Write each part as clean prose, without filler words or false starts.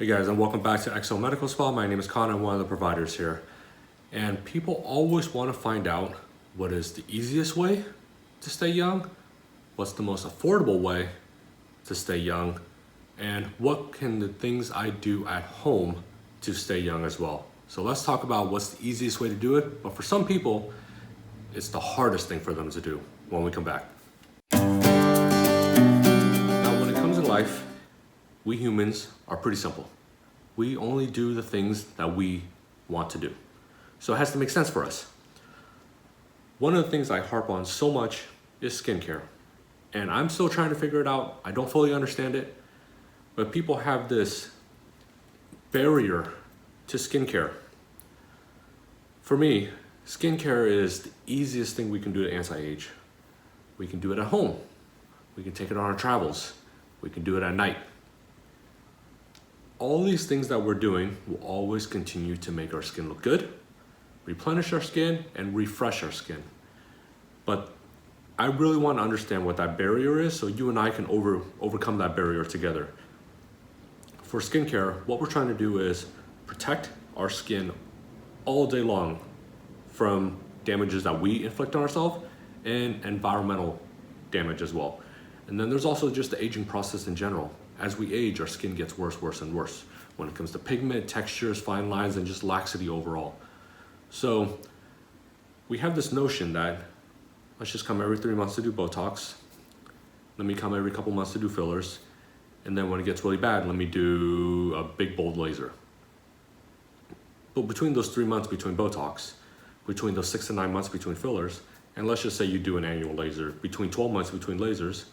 Hey guys, and welcome back to XO Medical Spa. My name is Connor, I'm one of the providers here. And people always want to find out what is the easiest way to stay young, what's the most affordable way to stay young, and what can the things I do at home to stay young as well. So let's talk about what's the easiest way to do it. But for some people, it's the hardest thing for them to do when we come back. Now, when it comes to life, we humans are pretty simple. We only do the things that we want to do. So it has to make sense for us. One of the things I harp on so much is skincare. And I'm still trying to figure it out. I don't fully understand it. But people have this barrier to skincare. For me, skincare is the easiest thing we can do to anti-age. We can do it at home. We can take it on our travels. We can do it at night. All these things that we're doing will always continue to make our skin look good, replenish our skin, and refresh our skin. But I really want to understand what that barrier is so you and I can overcome that barrier together. For skincare, what we're trying to do is protect our skin all day long from damages that we inflict on ourselves and environmental damage as well. And then there's also just the aging process in general. As we age, our skin gets worse and worse when it comes to pigment, textures, fine lines, and just laxity overall. So we have this notion that let's just come every 3 months to do Botox. Let me come every couple months to do fillers. And then when it gets really bad, let me do a big bold laser. But between those 3 months between Botox, between those 6 to 9 months between fillers, and let's just say you do an annual laser, between 12 months between lasers,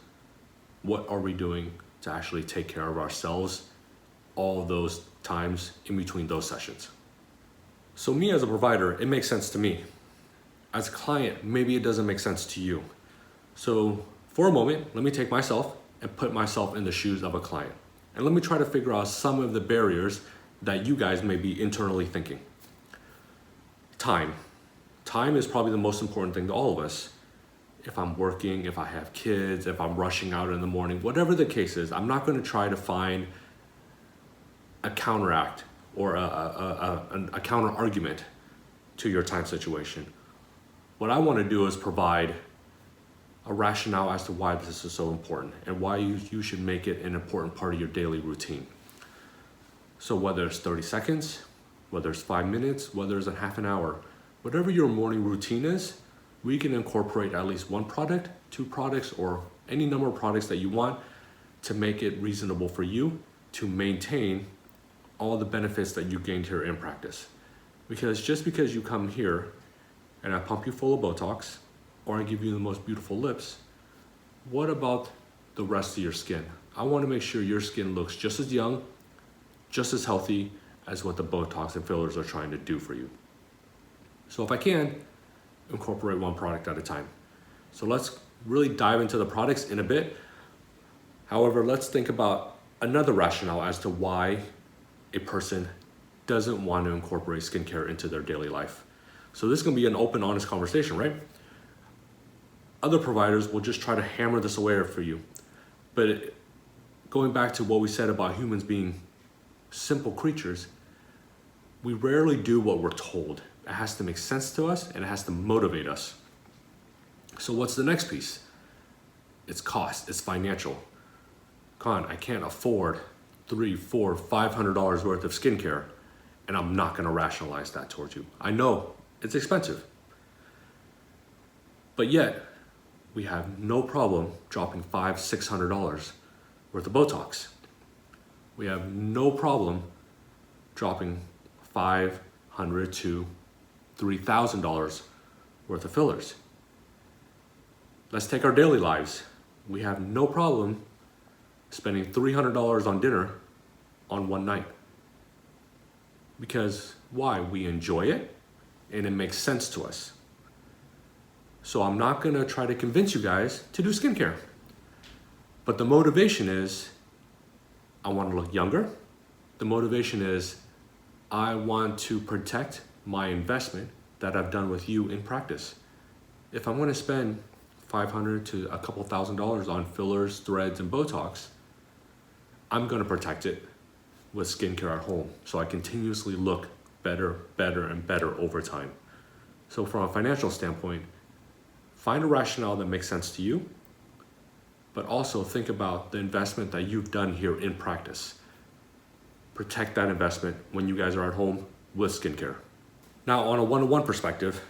what are we doing to actually take care of ourselves all those times in between those sessions? So me as a provider, it makes sense to me. As a client, maybe it doesn't make sense to you. So for a moment, let me take myself and put myself in the shoes of a client. And let me try to figure out some of the barriers that you guys may be internally thinking. Time. Time is probably the most important thing to all of us. If I'm working, if I have kids, if I'm rushing out in the morning, whatever the case is, I'm not going to try to find a counteract or a counter argument to your time situation. What I want to do is provide a rationale as to why this is so important and why you should make it an important part of your daily routine. So whether it's 30 seconds, whether it's 5 minutes, whether it's a half an hour, whatever your morning routine is, we can incorporate at least one product, 2 products, or any number of products that you want to make it reasonable for you to maintain all the benefits that you gained here in practice. Because just because you come here and I pump you full of Botox, or I give you the most beautiful lips, what about the rest of your skin? I want to make sure your skin looks just as young, just as healthy as what the Botox and fillers are trying to do for you. So if I can, incorporate one product at a time. So let's really dive into the products in a bit. However, let's think about another rationale as to why a person doesn't want to incorporate skincare into their daily life. So this is going to be an open, honest conversation, right? Other providers will just try to hammer this away for you. But going back to what we said about humans being simple creatures, we rarely do what we're told. It has to make sense to us and it has to motivate us. So what's the next piece? It's cost, it's financial. Con, I can't afford $300, $400, $500 worth of skincare, and I'm not gonna rationalize that towards you. I know it's expensive, but yet we have no problem dropping $500, $600 worth of Botox. We have no problem dropping $500 to $3,000 worth of fillers. Let's take our daily lives. We have no problem spending $300 on dinner on one night. Because why? We enjoy it and it makes sense to us. So I'm not gonna try to convince you guys to do skincare. But the motivation is, I wanna look younger. The motivation is, I want to protect my investment that I've done with you in practice. If I'm going to spend $500 to a couple $1,000s on fillers, threads, and Botox, I'm going to protect it with skincare at home. So I continuously look better, better, and better over time. So from a financial standpoint, find a rationale that makes sense to you, but also think about the investment that you've done here in practice. Protect that investment when you guys are at home with skincare. Now, on a one-to-one perspective,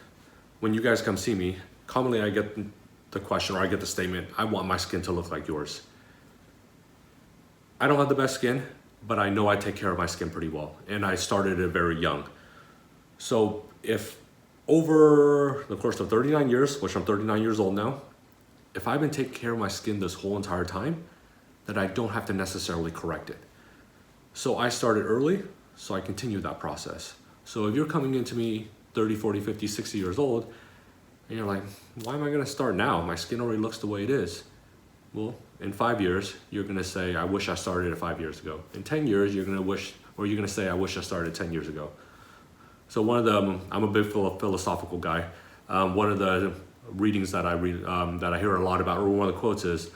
when you guys come see me, commonly I get the question or I get the statement, I want my skin to look like yours. I don't have the best skin, but I know I take care of my skin pretty well. And I started it very young. So if over the course of 39 years, which I'm 39 years old now, if I've been taking care of my skin this whole entire time, then I don't have to necessarily correct it. So I started early, so I continue that process. So if you're coming into me 30, 40, 50, 60 years old, and you're like, why am I gonna start now? My skin already looks the way it is. Well, in 5 years, you're gonna say, I wish I started it 5 years ago. In 10 years, you're gonna say, I wish I started 10 years ago. So one of the, I'm a big philosophical guy. One of the readings that I read, that I hear a lot about, or one of the quotes is,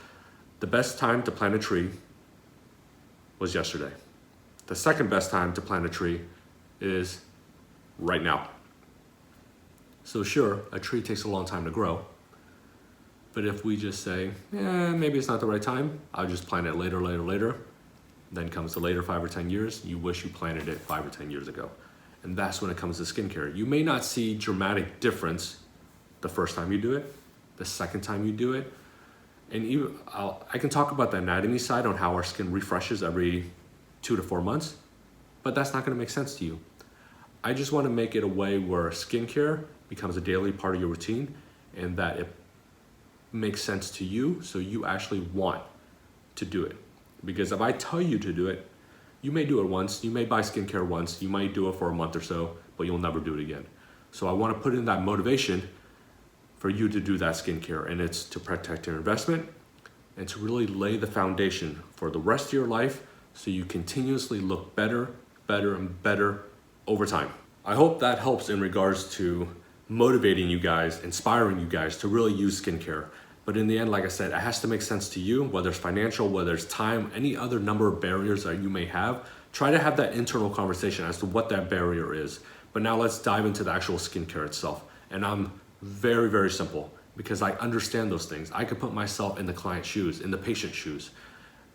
the best time to plant a tree was yesterday. The second best time to plant a tree is right now. So sure, a tree takes a long time to grow, but if we just say, maybe it's not the right time, I'll just plant it later, then comes the later 5 or 10 years, you wish you planted it 5 or 10 years ago. And that's when it comes to skincare. You may not see dramatic difference the first time you do it, the second time you do it, and even I can talk about the anatomy side on how our skin refreshes every 2 to 4 months, but that's not gonna make sense to you. I just wanna make it a way where skincare becomes a daily part of your routine and that it makes sense to you, so you actually want to do it. Because if I tell you to do it, you may do it once, you may buy skincare once, you might do it for a month or so, but you'll never do it again. So I wanna put in that motivation for you to do that skincare, and it's to protect your investment and to really lay the foundation for the rest of your life so you continuously look better, better, and better over time. I hope that helps in regards to motivating you guys, inspiring you guys to really use skincare. But in the end, like I said, it has to make sense to you, whether it's financial, whether it's time, any other number of barriers that you may have. Try to have that internal conversation as to what that barrier is. But now let's dive into the actual skincare itself. And I'm very, very simple because I understand those things. I can put myself in the client's shoes, in the patient's shoes,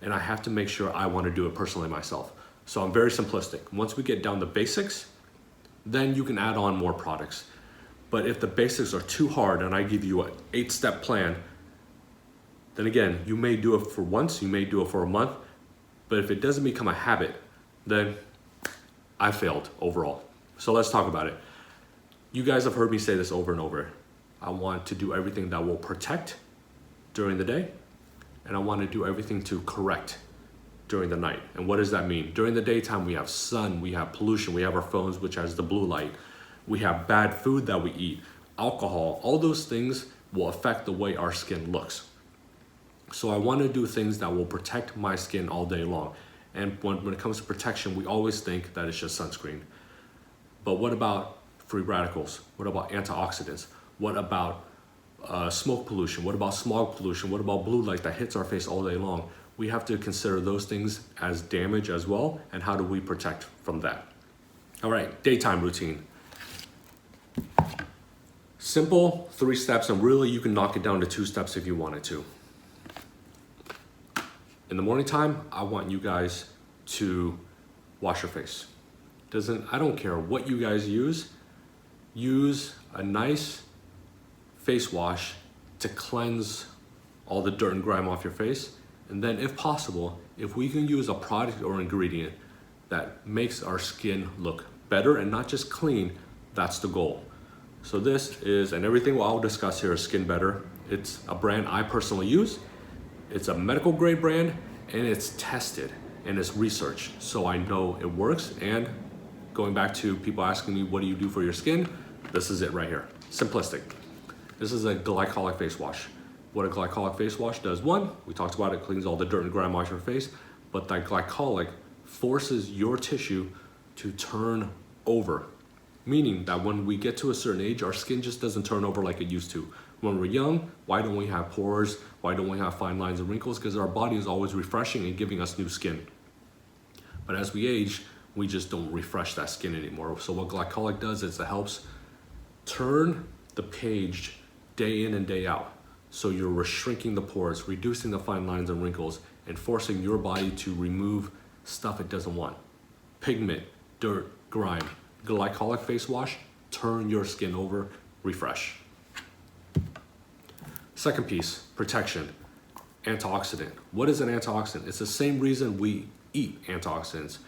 and I have to make sure I want to do it personally myself. So I'm very simplistic. Once we get down the basics, then you can add on more products. But if the basics are too hard and I give you an 8-step plan, then again, you may do it for once, you may do it for a month, but if it doesn't become a habit, then I failed overall. So let's talk about it. You guys have heard me say this over and over. I want to do everything that will protect during the day, and I want to do everything to correct during the night. And what does that mean? During the daytime, we have sun, we have pollution, we have our phones, which has the blue light. We have bad food that we eat, alcohol, all those things will affect the way our skin looks. So I want to do things that will protect my skin all day long. And when it comes to protection, we always think that it's just sunscreen. But what about free radicals? What about antioxidants? What about smoke pollution? What about smog pollution? What about blue light that hits our face all day long? We have to consider those things as damage as well, and how do we protect from that? All right, daytime routine. Simple 3 steps, and really you can knock it down to 2 steps if you wanted to. In the morning time, I want you guys to wash your face. I don't care what you guys use a nice face wash to cleanse all the dirt and grime off your face. And then if possible, if we can use a product or ingredient that makes our skin look better and not just clean, that's the goal. So this is, and everything I'll discuss here is Skin Better. It's a brand I personally use. It's a medical grade brand, and it's tested and it's researched. So I know it works. And going back to people asking me, what do you do for your skin? This is it right here, simplistic. This is a glycolic face wash. What a glycolic face wash does, one, we talked about it, cleans all the dirt and grime off your face, but that glycolic forces your tissue to turn over. Meaning that when we get to a certain age, our skin just doesn't turn over like it used to. When we're young, why don't we have pores? Why don't we have fine lines and wrinkles? Because our body is always refreshing and giving us new skin. But as we age, we just don't refresh that skin anymore. So what Glycolic does is it helps turn the page day in and day out. So you're shrinking the pores, reducing the fine lines and wrinkles, and forcing your body to remove stuff it doesn't want. Pigment, dirt, grime. Glycolic face wash, turn your skin over, refresh. Second piece, protection. Antioxidant. What is an antioxidant? It's the same reason we eat antioxidants.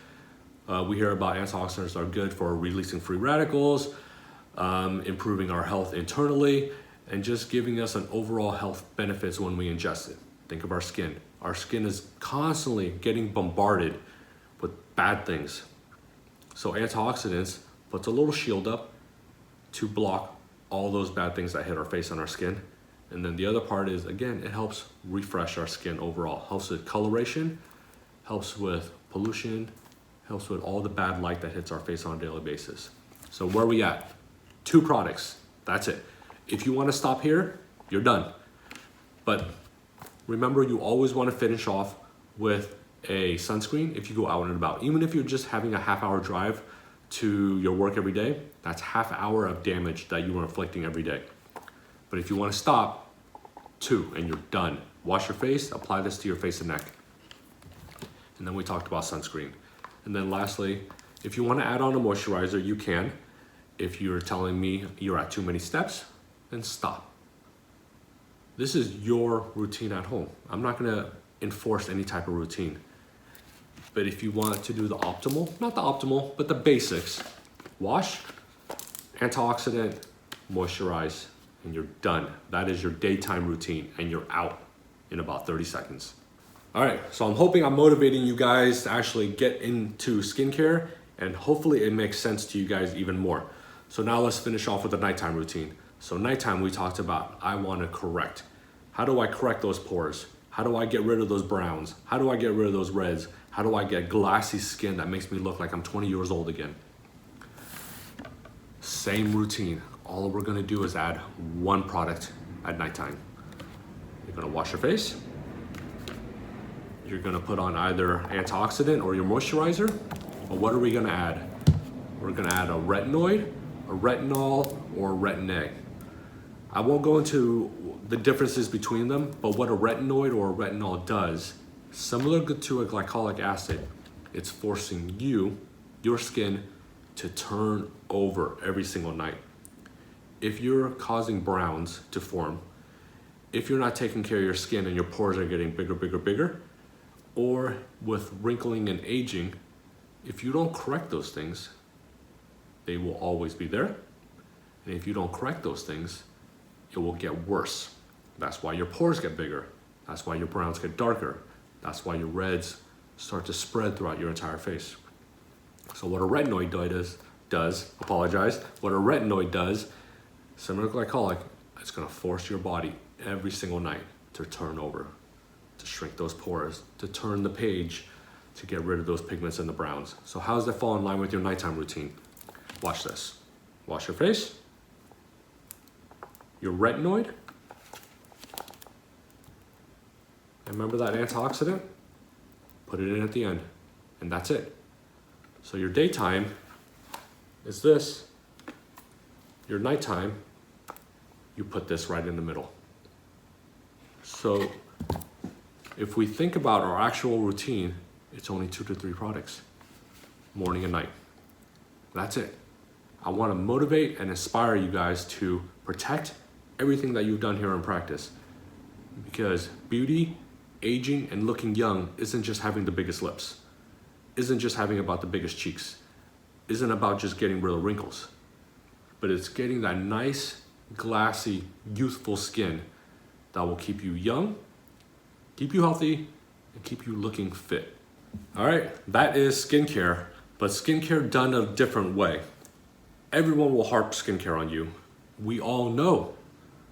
We hear about antioxidants are good for releasing free radicals, improving our health internally, and just giving us an overall health benefits when we ingest it. Think of our skin. Our skin is constantly getting bombarded with bad things. So antioxidants puts a little shield up to block all those bad things that hit our face and our skin. And then the other part is, again, it helps refresh our skin overall. Helps with coloration, helps with pollution, helps with all the bad light that hits our face on a daily basis. So where are we at? 2 products, that's it. If you wanna stop here, you're done. But remember, you always wanna finish off with a sunscreen if you go out and about. Even if you're just having a half-hour drive to your work every day, that's half hour of damage that you are inflicting every day. But if you wanna stop, 2 and you're done. Wash your face, apply this to your face and neck. And then we talked about sunscreen. And then lastly, if you wanna add on a moisturizer, you can. If you're telling me you're at too many steps, then stop. This is your routine at home. I'm not gonna enforce any type of routine. But if you want to do the optimal, not the optimal, but the basics, wash, antioxidant, moisturize, and you're done. That is your daytime routine, and you're out in about 30 seconds. All right, so I'm hoping I'm motivating you guys to actually get into skincare, and hopefully it makes sense to you guys even more. So now let's finish off with the nighttime routine. So nighttime, we talked about, I wanna correct. How do I correct those pores? How do I get rid of those browns? How do I get rid of those reds? How do I get glassy skin that makes me look like I'm 20 years old again? Same routine. All we're gonna do is add 1 product at nighttime. You're gonna wash your face. You're gonna put on either antioxidant or your moisturizer. But what are we gonna add? We're gonna add a retinoid, a retinol, or a retin-A. I won't go into the differences between them, but what a retinoid or a retinol does, similar to a glycolic acid, it's forcing your skin, to turn over every single night. If you're causing browns to form, if you're not taking care of your skin and your pores are getting bigger, or with wrinkling and aging, if you don't correct those things, they will always be there. And if you don't correct those things, it will get worse. That's why your pores get bigger. That's why your browns get darker. That's why your reds start to spread throughout your entire face. So what a retinoid what a retinoid does, similar to glycolic, it's gonna force your body every single night to turn over, to shrink those pores, to turn the page, to get rid of those pigments and the browns. So how does that fall in line with your nighttime routine? Watch this. Wash your face, your retinoid, and remember that antioxidant? Put it in at the end, and that's it. So your daytime is this. Your nighttime, you put this right in the middle. So if we think about our actual routine, it's only 2 to 3 products, morning and night. That's it. I want to motivate and inspire you guys to protect everything that you've done here in practice, because beauty, aging, and looking young isn't just having the biggest lips, isn't just having about the biggest cheeks, isn't about just getting rid of wrinkles, but it's getting that nice, glassy, youthful skin that will keep you young, keep you healthy, and keep you looking fit. All right, that is skincare, but skincare done a different way. Everyone will harp skincare on you. We all know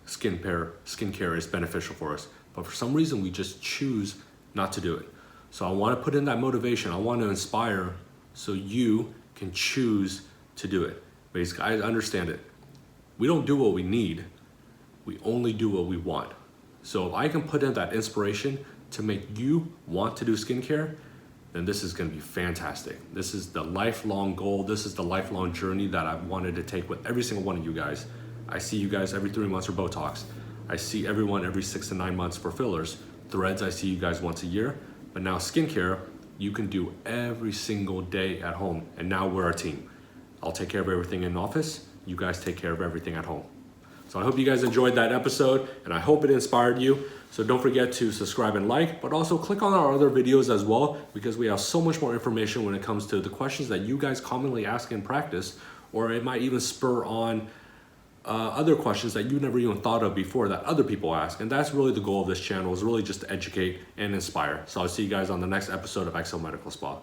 skincare is beneficial for us, but for some reason we just choose not to do it. So I want to put in that motivation. I want to inspire so you can choose to do it. Basically, I understand it. We don't do what we need. We only do what we want. So if I can put in that inspiration to make you want to do skincare, then this is going to be fantastic. This is the lifelong goal. This is the lifelong journey that I wanted to take with every single one of you guys. I see you guys every 3 months for Botox. I see everyone every 6 to 9 months for fillers. Threads, I see you guys once a year. But now skincare, you can do every single day at home. And now we're a team. I'll take care of everything in office. You guys take care of everything at home. So I hope you guys enjoyed that episode, and I hope it inspired you. So don't forget to subscribe and like, but also click on our other videos as well, because we have so much more information when it comes to the questions that you guys commonly ask in practice, or it might even spur on other questions that you never even thought of before that other people ask. And that's really the goal of this channel, is really just to educate and inspire. So I'll see you guys on the next episode of XL Medical Spa.